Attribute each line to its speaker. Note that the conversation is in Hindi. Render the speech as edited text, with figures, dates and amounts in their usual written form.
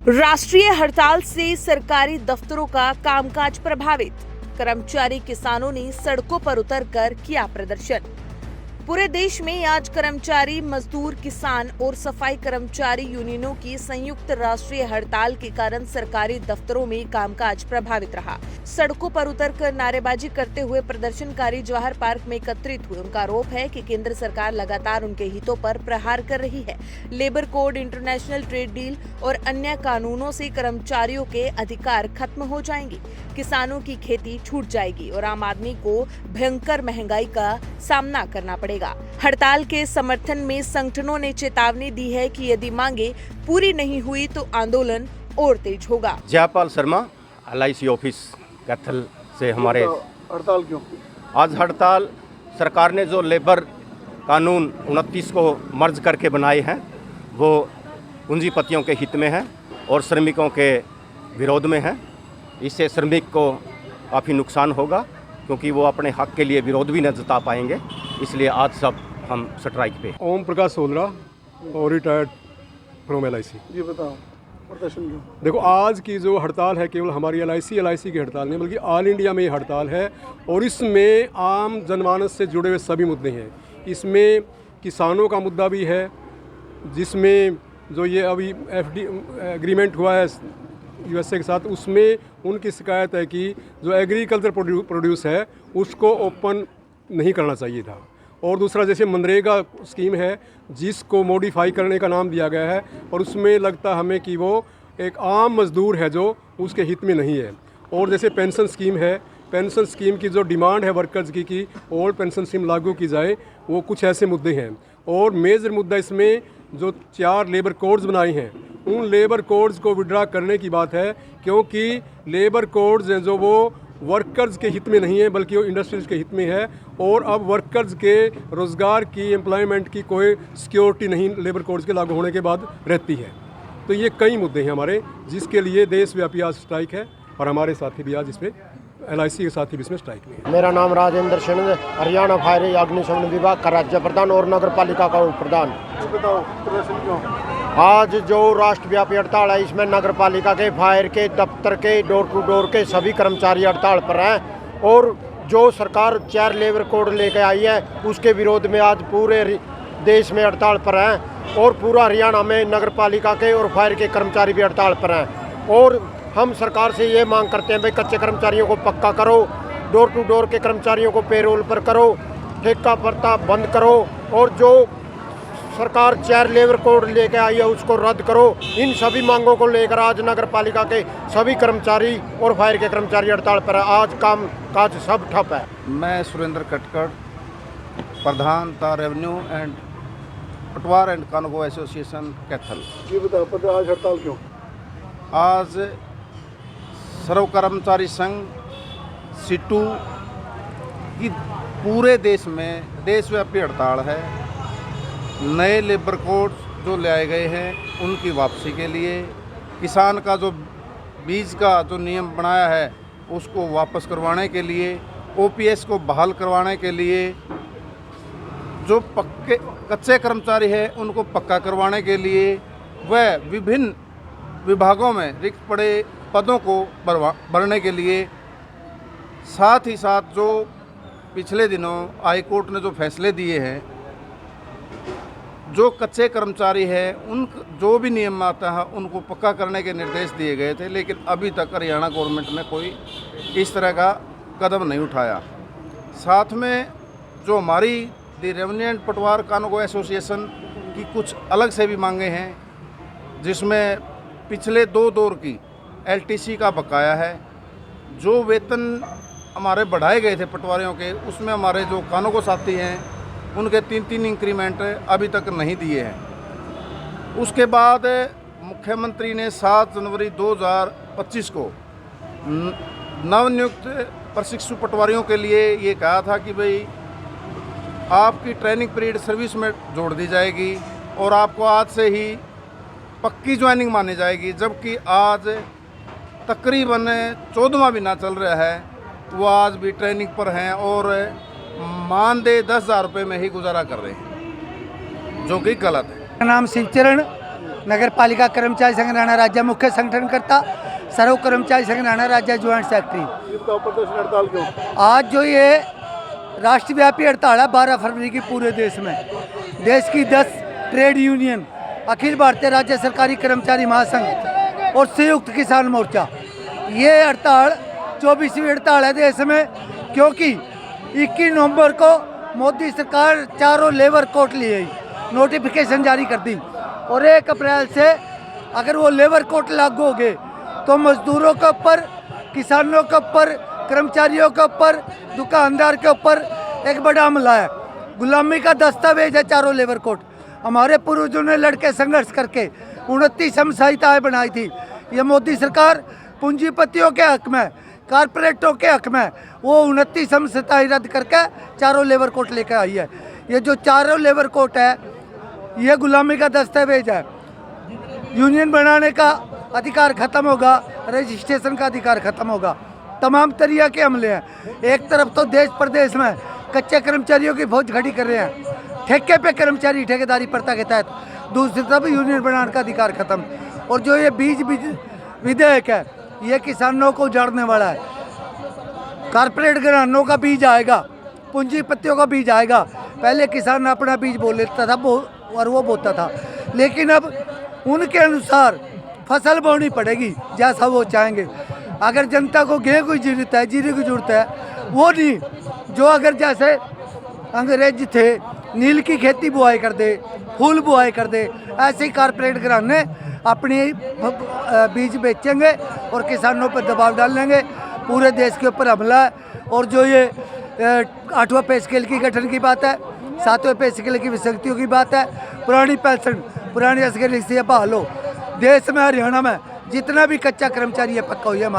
Speaker 1: राष्ट्रीय हड़ताल से सरकारी दफ्तरों का कामकाज प्रभावित। कर्मचारी किसानों ने सड़कों पर उतरकर किया प्रदर्शन। पूरे देश में आज कर्मचारी, मजदूर, किसान और सफाई कर्मचारी यूनियनों की संयुक्त राष्ट्रीय हड़ताल के कारण सरकारी दफ्तरों में कामकाज प्रभावित रहा। सड़कों पर उतरकर नारेबाजी करते हुए प्रदर्शनकारी जवाहर पार्क में एकत्रित हुए। उनका आरोप है कि केंद्र सरकार लगातार उनके हितों पर प्रहार कर रही है। Labour code, international trade deal और अन्य कानूनों से कर्मचारियों के अधिकार खत्म हो जाएंगे, किसानों की खेती छूट जाएगी और आम आदमी को भयंकर महंगाई का सामना करना पड़ेगा। हड़ताल के समर्थन में संगठनों ने चेतावनी दी है कि यदि मांगे पूरी नहीं हुई तो आंदोलन और तेज होगा।
Speaker 2: जयपाल शर्मा, LIC ऑफिस कैथल से। हमारे
Speaker 3: हड़ताल क्यों?
Speaker 2: आज हड़ताल सरकार ने जो लेबर कानून 29 को मर्ज करके बनाए हैं वो पूंजीपतियों के हित में है और श्रमिकों के विरोध में है। इससे श्रमिक को काफ़ी नुकसान होगा क्योंकि वो अपने हक के लिए विरोध भी न जता पाएंगे। इसलिए आज सब हम स्ट्राइक पे।
Speaker 3: ओम प्रकाश सोलरा और रिटायर्ड फ्रॉम LIC। जी बताओ, प्रदर्शन क्यों? देखो, आज की जो हड़ताल है केवल हमारी LIC की हड़ताल नहीं बल्कि ऑल इंडिया में ये हड़ताल है और इसमें आम जनमानस से जुड़े हुए सभी मुद्दे हैं। इसमें किसानों का मुद्दा भी है, जिसमें जो ये अभी FD एग्रीमेंट हुआ है USA के साथ, उसमें उनकी शिकायत है कि जो एग्रीकल्चर प्रोड्यूस है उसको ओपन नहीं करना चाहिए था। और दूसरा, जैसे मनरेगा स्कीम है जिसको मॉडिफाई करने का नाम दिया गया है और उसमें लगता हमें कि वो एक आम मजदूर है जो उसके हित में नहीं है। और जैसे पेंशन स्कीम है, पेंशन स्कीम की जो डिमांड है वर्कर्स की कि ओल्ड पेंशन स्कीम लागू की जाए, वो कुछ ऐसे मुद्दे हैं। और मेजर मुद्दा इसमें जो 4 लेबर कोड्स बनाए हैं उन लेबर कोड्स को विड्रा करने की बात है, क्योंकि लेबर कोड्स हैं जो वो वर्कर्स के हित में नहीं है बल्कि वो इंडस्ट्रीज के हित में है। और अब वर्कर्स के रोज़गार की, एम्प्लॉयमेंट की कोई सिक्योरिटी नहीं लेबर कोड्स के लागू होने के बाद रहती है। तो ये कई मुद्दे हैं हमारे, जिसके लिए देशव्यापी आज स्ट्राइक है और हमारे साथी भी आज इसमें LIC के साथी भी इसमें स्ट्राइक में है।
Speaker 4: मेरा नाम राजेंद्र सिंह, हरियाणा फायर अग्निशमन विभाग का राज्य प्रधान और नगर पालिका का उप प्रधान।
Speaker 3: बताओ, प्रदर्शन क्यों?
Speaker 4: आज जो राष्ट्रव्यापी हड़ताल है इसमें नगर पालिका के, फायर के, दफ्तर के, डोर टू डोर के सभी कर्मचारी हड़ताल पर हैं। और जो सरकार 4 लेबर कोड लेकर आई है उसके विरोध में आज पूरे देश में हड़ताल पर हैं और पूरा हरियाणा में नगर पालिका के और फायर के कर्मचारी भी हड़ताल पर हैं। और हम सरकार से ये मांग करते हैं भाई, कच्चे कर्मचारियों को पक्का करो, डोर टू डोर के कर्मचारियों को पेरोल पर करो, ठेका भत्ता बंद करो और जो सरकार 4 लेबर कोड लेके आई है उसको रद्द करो। इन सभी मांगों को लेकर आज नगर पालिका के सभी कर्मचारी और फायर के कर्मचारी हड़ताल पर है। आज काम काज सब ठप है।
Speaker 5: मैं सुरेंद्र कटकड़, प्रधान था रेवेन्यू एंड पटवार एंड कानगो एसोसिएशन कैथल।
Speaker 3: जी बताओ, आज हड़ताल क्यों?
Speaker 5: आज सर्व कर्मचारी संघ सीटू की पूरे देश में देशव्यापी हड़ताल है। नए लेबर कोड जो ले आए गए हैं उनकी वापसी के लिए, किसान का जो बीज का जो नियम बनाया है उसको वापस करवाने के लिए, OPS को बहाल करवाने के लिए, जो कच्चे कर्मचारी हैं उनको पक्का करवाने के लिए, वह विभिन्न विभागों में रिक्त पड़े पदों को भरने के लिए, साथ ही साथ जो पिछले दिनों हाई कोर्ट ने जो फैसले दिए हैं, जो कच्चे कर्मचारी हैं उन जो भी नियम आता है उनको पक्का करने के निर्देश दिए गए थे, लेकिन अभी तक हरियाणा गवर्नमेंट ने कोई इस तरह का कदम नहीं उठाया। साथ में जो हमारी दी रेवेन्यू एंड पटवार कानगो एसोसिएशन की कुछ अलग से भी मांगे हैं, जिसमें पिछले 2 दौर की LTC का बकाया है, जो वेतन हमारे बढ़ाए गए थे पटवारियों के, उसमें हमारे जो कानगो साथी हैं उनके 3-3 इंक्रीमेंट अभी तक नहीं दिए हैं। उसके बाद मुख्यमंत्री ने 7 जनवरी 2025 को नवनियुक्त प्रशिक्षु पटवारियों के लिए ये कहा था कि भाई आपकी ट्रेनिंग पीरियड सर्विस में जोड़ दी जाएगी और आपको आज से ही पक्की ज्वाइनिंग मानी जाएगी। जबकि आज तकरीबन 14वां महीना चल रहा है, वो आज भी ट्रेनिंग पर हैं और मानदेय 10,000 रुपये में ही गुजारा कर रहे हैं, जो कि गलत है।
Speaker 6: मेरा नाम शिवचरण नगर पालिका कर्मचारी संघ राज्य मुख्य संगठनकर्ता, सर्व कर्मचारी संघ राज्य ज्वाइंट सेक्रेटरी। आज जो ये राष्ट्रव्यापी हड़ताल है 12 फरवरी की पूरे देश में, देश की 10 ट्रेड यूनियन, अखिल भारतीय राज्य सरकारी कर्मचारी महासंघ और संयुक्त किसान मोर्चा, ये हड़ताल 24वीं हड़ताल है देश में, क्योंकि 21 नवंबर को मोदी सरकार चारों लेबर कोड लिए नोटिफिकेशन जारी कर दी और 1 अप्रैल से अगर वो लेबर कोड लागू हो गए तो मजदूरों के ऊपर, किसानों के ऊपर, कर्मचारियों के ऊपर, दुकानदार के ऊपर एक बड़ा हमला है। गुलामी का दस्तावेज है चारों लेबर कोड। हमारे पूर्वजों ने लड़के संघर्ष करके 29 संहिताएं बनाई थी। ये मोदी सरकार पूंजीपतियों के हक में, कारपोरेटों के हक में वो 29 संहिताएं रद्द करके चारों लेबर कोड लेकर आई है। ये जो चारों लेबर कोड है ये गुलामी का दस्तावेज है। यूनियन बनाने का अधिकार खत्म होगा, रजिस्ट्रेशन का अधिकार खत्म होगा, तमाम तरह के हमले हैं। एक तरफ तो देश प्रदेश में कच्चे कर्मचारियों की फौज खड़ी कर रहे हैं, ठेके पे कर्मचारी ठेकेदारी प्रथा के तहत, दूसरी तरफ यूनियन बनाने का अधिकार खत्म। और जो ये बीज विधेयक है ये किसानों को उजाड़ने वाला है। कारपोरेट घरानों का बीज आएगा, पूंजीपतियों का बीज आएगा। पहले किसान अपना बीज बो लेता था और वो बोता था, लेकिन अब उनके अनुसार फसल बोनी पड़ेगी जैसा वो चाहेंगे। अगर जनता को गेहूं की जरूरत है, जीरे की जरूरत है, वो नहीं जो अगर जैसे अंग्रेज थे नील की खेती बुआई कर दे, फूल बुआई कर दे, ऐसे ही कारपोरेट घराने अपनी बीज बेचेंगे और किसानों पर दबाव डालेंगे। पूरे देश के ऊपर हमला है। और जो ये 8वां पे स्केल की गठन की बात है, 7वें पे स्केल की विसंगतियों की बात है, पुरानी पेंशन, पुरानी स्केल से बहाल हो। देश में, हरियाणा में जितना भी कच्चा कर्मचारी है पक्का हुई है हमारे।